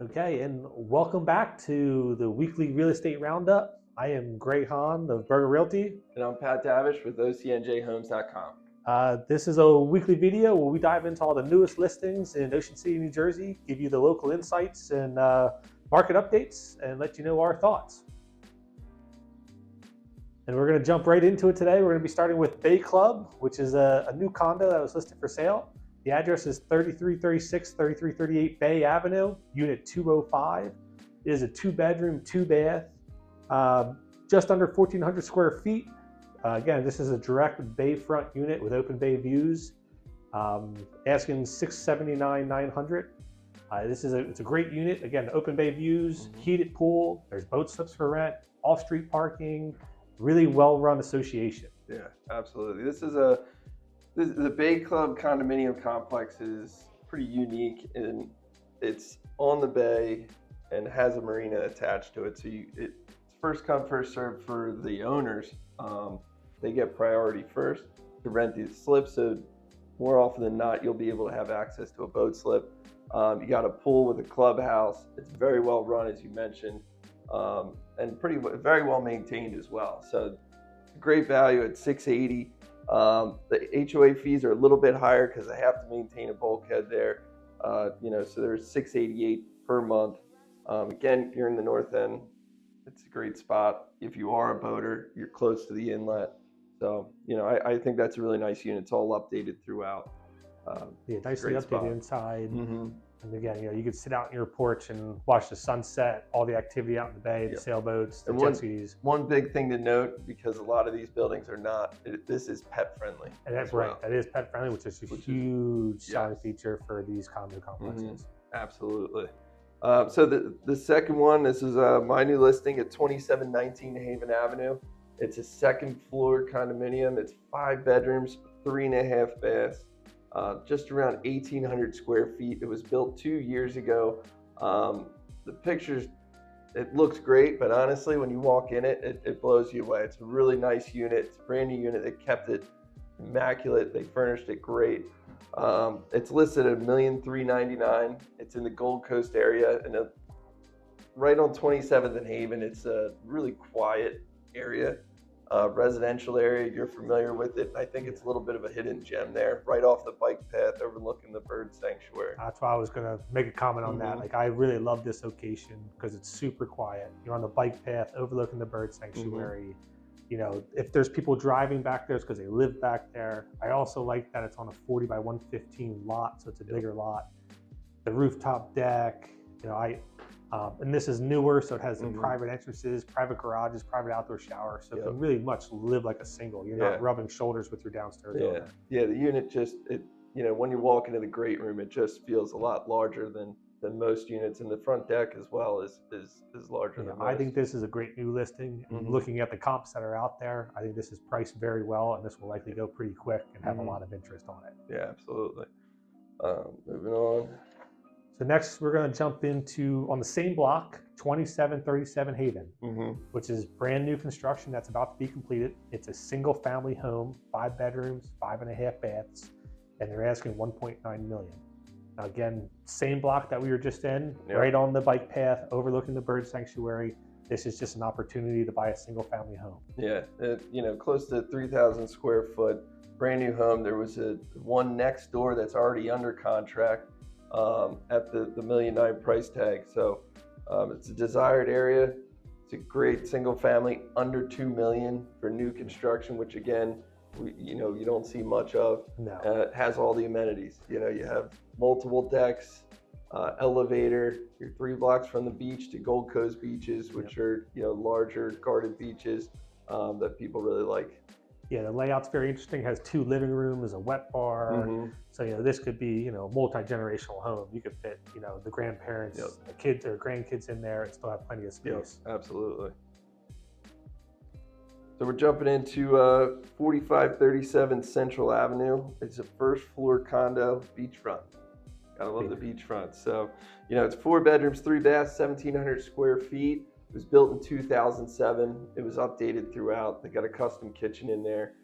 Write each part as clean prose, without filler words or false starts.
Okay, and welcome back to the weekly real estate roundup. I am Greg Hahn of Berger Realty. And I'm Pat Davish with OCNJHomes.com. This is a weekly video where we dive into all the newest listings in Ocean City, New Jersey, give you the local insights and market updates, and let you know our thoughts. And we're going to jump right into it today. We're going to be starting with Bay Club, which is a new condo that was listed for sale. The address is 3336 3338 Bay Avenue, Unit 205. It is a 2-bedroom, 2-bath, just under 1,400 square feet. Again, this is a direct bayfront unit with open bay views. Asking $679,900. It's a great unit. Again, open bay views, heated pool. There's boat slips for rent, off-street parking. Really well-run association. Yeah, absolutely. The Bay Club condominium complex is pretty unique, and it's on the bay and has a marina attached to it. So it's first come, first served for the owners. They get priority first to rent these slips. So more often than not, you'll be able to have access to a boat slip. You got a pool with a clubhouse. It's very well run, as you mentioned. And very well maintained as well. So great value at $680. The HOA fees are a little bit higher because they have to maintain a bulkhead there. So there's $688 per month. Again, you're in the north end. It's a great spot. If you are a boater, you're close to the inlet. So, I think that's a really nice unit. It's all updated throughout. Nicely updated spot inside. Mm-hmm. And again, you could sit out on your porch and watch the sunset, all the activity out in the bay, the sailboats, the jet skis. One big thing to note, because a lot of these buildings are not, this is pet friendly. And that's right. That is pet friendly, which is a huge selling feature for these condo complexes. Absolutely. So the second one, this is my new listing at 2719 Haven Avenue. It's a second floor condominium. It's 5 bedrooms, 3.5 baths. Just around 1,800 square feet. It was built 2 years ago. The pictures, it looks great, but honestly, when you walk in it blows you away. It's a really nice unit. It's a brand new unit. They kept it immaculate. They furnished it great. It's listed at $1,399,000. It's in the Gold Coast area, and right on 27th and Haven. It's a really quiet area. Residential area, you're familiar with it. I think it's a little bit of a hidden gem there, right off the bike path overlooking the bird sanctuary. That's why I was going to make a comment on that. Like, I really love this location because it's super quiet. You're on the bike path overlooking the bird sanctuary. If there's people driving back there, it's because they live back there. I also like that it's on a 40 by 115 lot, so it's a bigger lot. The rooftop deck, and this is newer, so it has private entrances, private garages, private outdoor shower. So it can really much live like a single. You're not rubbing shoulders with your downstairs owner. Yeah, the unit just, when you walk into the great room, it just feels a lot larger than most units, and the front deck as well is larger than most. I think this is a great new listing. Looking at the comps that are out there, I think this is priced very well, and this will likely go pretty quick and have a lot of interest on it. Yeah, absolutely. Moving on. So next, we're going to jump into, on the same block, 2737 Haven, which is brand new construction that's about to be completed. It's a single family home, 5 bedrooms, 5.5 baths, and they're asking $1.9 million. Now again, same block that we were just in, right on the bike path, overlooking the bird sanctuary. This is just an opportunity to buy a single family home. Yeah, close to 3,000 square foot, brand new home. There was one next door that's already under contract. At the $1.9 million price tag. So it's a desired area. It's a great single family, under $2 million for new construction, which again, you don't see much of. No. It has all the amenities. You have multiple decks, elevator. You're 3 blocks from the beach to Gold Coast beaches, which are larger guarded beaches that people really like. Yeah, the layout's very interesting. It has 2 living rooms, a wet bar. So this could be a multi-generational home. You could fit the grandparents, the kids or grandkids in there, and still have plenty of space. Absolutely. So we're jumping into 4537 Central Avenue. It's a first floor condo, beachfront. Gotta love the beachfront. So it's 4 bedrooms, 3 baths, 1,700 square feet. It was built in 2007. It was updated throughout. They got a custom kitchen in there.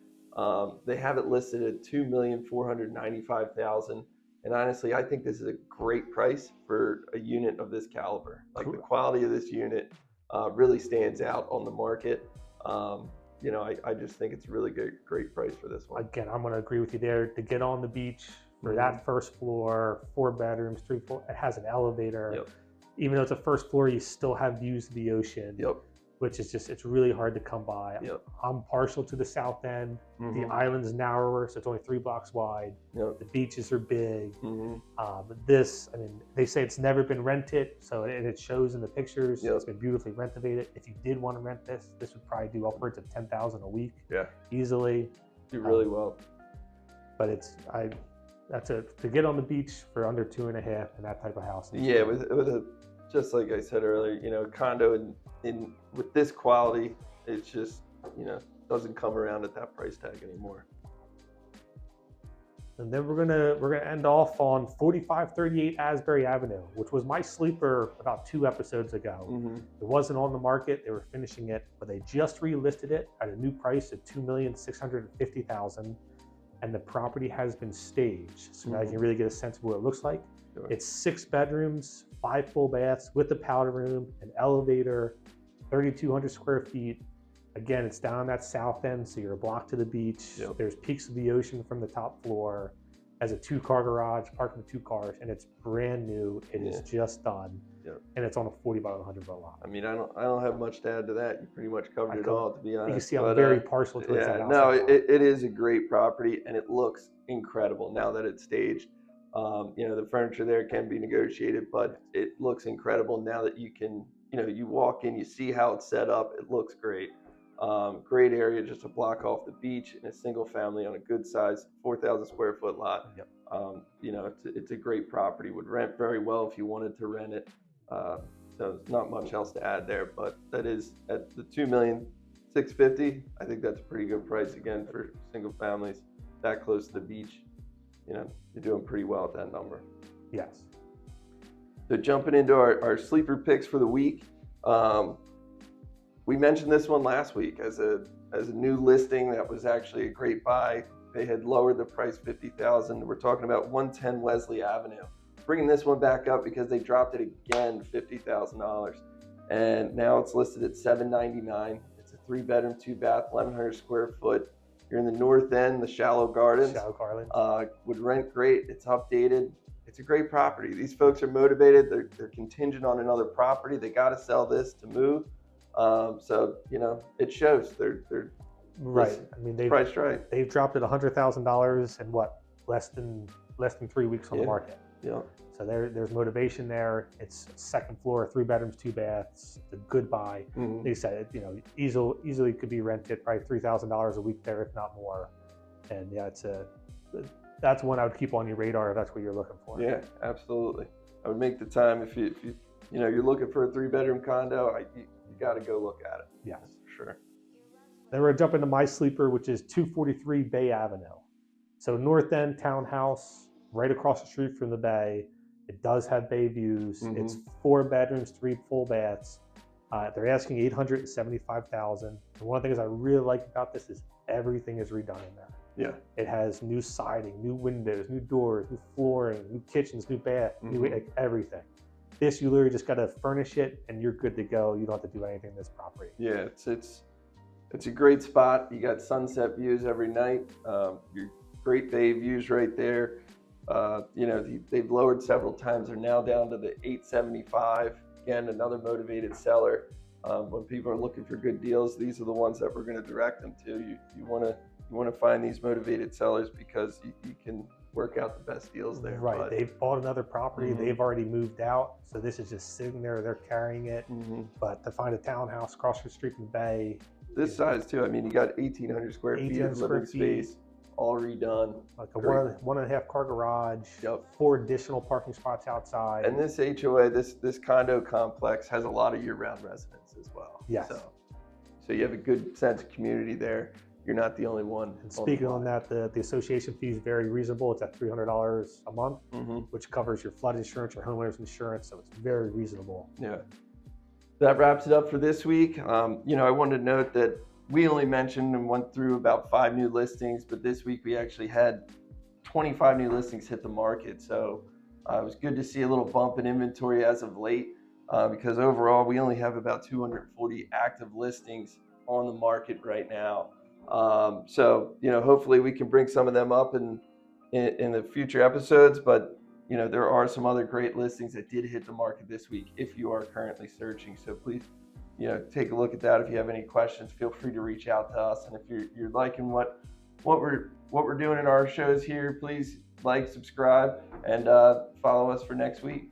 They have it listed at $2,495,000. And honestly, I think this is a great price for a unit of this caliber. Like Cool. the quality of this unit really stands out on the market. I just think it's a really great price for this one. Again, I'm going to agree with you there. To get on the beach for that first floor, 4 bedrooms, 3 floors, it has an elevator. Yep. Even though it's a first floor, you still have views of the ocean. Yep. Which is it's really hard to come by. Yep. I'm partial to the south end. The island's narrower, so it's only 3 blocks wide. Yep. The beaches are big. They say it's never been rented, so it shows in the pictures. Yep. It's been beautifully renovated. If you did want to rent this would probably do upwards of $10,000 a week. Yeah. Easily. Do really well. But to get on the beach for under 2.5 in that type of house. Yeah, with just like I said earlier, condo in with this quality, it's just doesn't come around at that price tag anymore. And then we're gonna end off on 4538 Asbury Avenue, which was my sleeper about 2 episodes ago. It wasn't on the market; they were finishing it, but they just relisted it at a new price of $2,650,000, and the property has been staged, so now you can really get a sense of what it looks like. Sure. It's 6 bedrooms, 5 full baths with a powder room, an elevator, 3,200 square feet. Again, it's down that south end, so you're a block to the beach. Yep. There's peaks of the ocean from the top floor. Has a 2-car garage, parking 2 cars, and it's brand new. It is just done, and it's on a 40 by 100 foot lot. I mean, I don't have much to add to that. You pretty much covered it all, to be honest. You can see I'm very partial to it. No, it is a great property, and it looks incredible now that it's staged. The furniture there can be negotiated, but it looks incredible now that you can, you walk in, you see how it's set up. It looks great. Great area, just a block off the beach in a single family on a good size, 4,000 square foot lot. Yep. It's a great property. Would rent very well if you wanted to rent it. So there's not much else to add there, but that is at the $2,650,000. I think that's a pretty good price again for single families that close to the beach. You're doing pretty well at that number. Yes. So jumping into our sleeper picks for the week. We mentioned this one last week as a new listing that was actually a great buy. They had lowered the price $50,000. We're talking about 110 Wesley Avenue. Bringing this one back up because they dropped it again, $50,000, and now it's listed at $799. It's a 3-bedroom, 2-bath, 1,100 square foot. You're in the north end, the Shallow Gardens. Would rent great. It's updated. It's a great property. These folks are motivated. They're contingent on another property. They got to sell this to move. So it shows. They're right. I mean, they've priced right. They've dropped it $100,000 in less than 3 weeks on the market. Yeah. So there's motivation there. It's 2nd floor, 3 bedrooms, 2 baths. It's a good buy. Like you said, easily could be rented probably $3,000 a week there, if not more. And that's one I would keep on your radar if that's what you're looking for. Yeah, absolutely. I would make the time if you're looking for a 3-bedroom condo. You got to go look at it. Yes, for sure. Then we're gonna jump into my sleeper, which is 243 Bay Avenue. So north end townhouse, right across the street from the bay. It does have bay views. It's 4 bedrooms, 3 full baths. They're asking $875,000. And one of the things I really like about this is everything is redone in there. Yeah. It has new siding, new windows, new doors, new flooring, new kitchens, new bath, new everything. This, you literally just got to furnish it and you're good to go. You don't have to do anything to this property. Yeah, it's a great spot. You got sunset views every night. Your great bay views right there. They've lowered several times. They're now down to the $875. Again, another motivated seller. When people are looking for good deals, these are the ones that we're going to direct them to. You want to find these motivated sellers because you can work out the best deals there. Right. They've bought another property. They've already moved out. So this is just sitting there. They're carrying it. But to find a townhouse across the street from the bay. This size too. I mean, you got 1,800 square feet of living space, all redone. Like a 1.5 car garage. Yep. 4 additional parking spots outside. And this HOA, this condo complex has a lot of year-round residents as well. Yes. So you have a good sense of community there. You're not the only one. And speaking on that, the association fee is very reasonable. It's at $300 a month, which covers your flood insurance, your homeowner's insurance. So it's very reasonable. Yeah. That wraps it up for this week. I wanted to note that we only mentioned and went through about 5 new listings, but this week we actually had 25 new listings hit the market. So it was good to see a little bump in inventory as of late, because overall we only have about 240 active listings on the market right now. So hopefully we can bring some of them up in the future episodes, but there are some other great listings that did hit the market this week if you are currently searching. So please take a look at that. If you have any questions, feel free to reach out to us. And if you're liking what we're doing in our shows here, please like, subscribe, and follow us for next week.